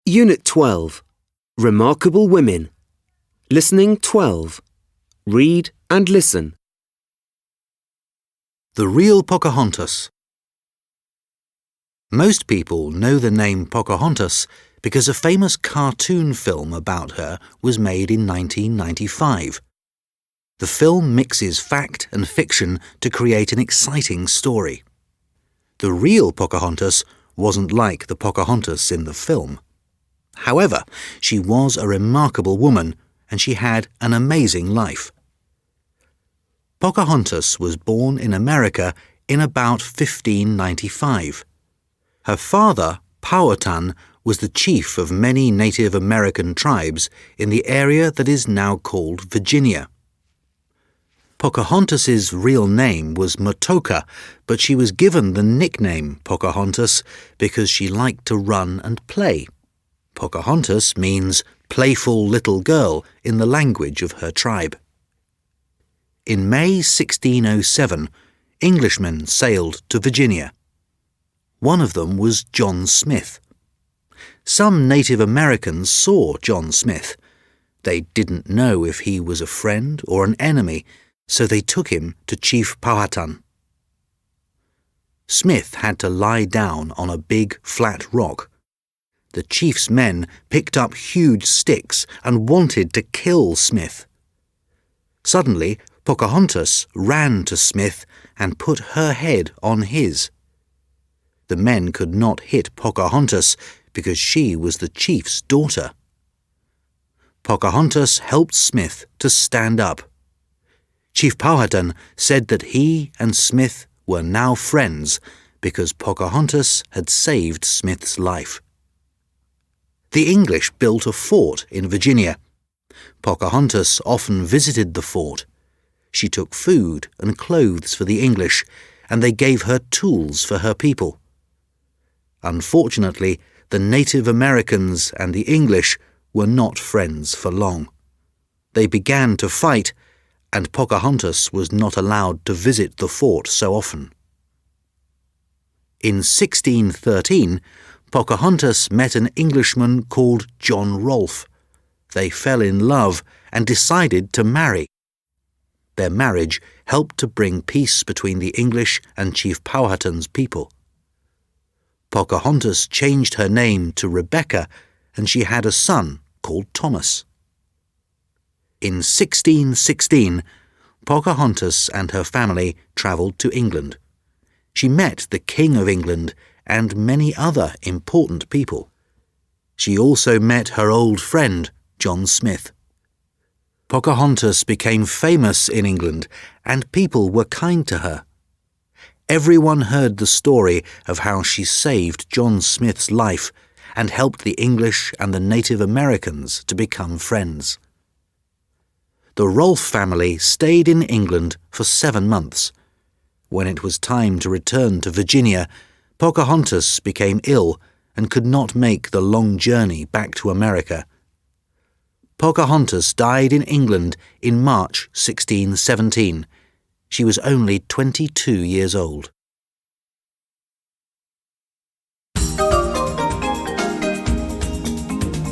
Unit 12. Remarkable Women. Listening 12. Read and listen. The real Pocahontas. Most people know the name Pocahontas because a famous cartoon film about her was made in 1995. The film mixes fact and fiction to create an exciting story. The real Pocahontas wasn't like the Pocahontas in the film. However, she was a remarkable woman and she had an amazing life. Pocahontas was born in America in about 1595. Her father, Powhatan, was the chief of many Native American tribes in the area that is now called Virginia. Pocahontas's real name was Matoka, but she was given the nickname Pocahontas because she liked to run and play. Pocahontas means playful little girl in the language of her tribe. In May 1607, Englishmen sailed to Virginia. One of them was John Smith. Some Native Americans saw John Smith. They didn't know if he was a friend or an enemy, so they took him to Chief Powhatan. Smith had to lie down on a big, flat rock. The chief's men picked up huge sticks and wanted to kill Smith. Suddenly, Pocahontas ran to Smith and put her head on his. The men could not hit Pocahontas because she was the chief's daughter. Pocahontas helped Smith to stand up. Chief Powhatan said that he and Smith were now friends because Pocahontas had saved Smith's life. The English built a fort in Virginia. Pocahontas often visited the fort. She took food and clothes for the English, and they gave her tools for her people. Unfortunately, the Native Americans and the English were not friends for long. They began to fight, and Pocahontas was not allowed to visit the fort so often. In 1613, Pocahontas met an Englishman called John Rolfe. They fell in love and decided to marry. Their marriage helped to bring peace between the English and Chief Powhatan's people. Pocahontas changed her name to Rebecca, and she had a son called Thomas. In 1616, Pocahontas and her family travelled to England. She met the King of England and many other important people. She also met her old friend, John Smith. Pocahontas became famous in England, and people were kind to her. Everyone heard the story of how she saved John Smith's life and helped the English and the Native Americans to become friends. The Rolfe family stayed in England for 7 months. When it was time to return to Virginia, Pocahontas became ill and could not make the long journey back to America. Pocahontas died in England in March 1617. She was only 22 years old.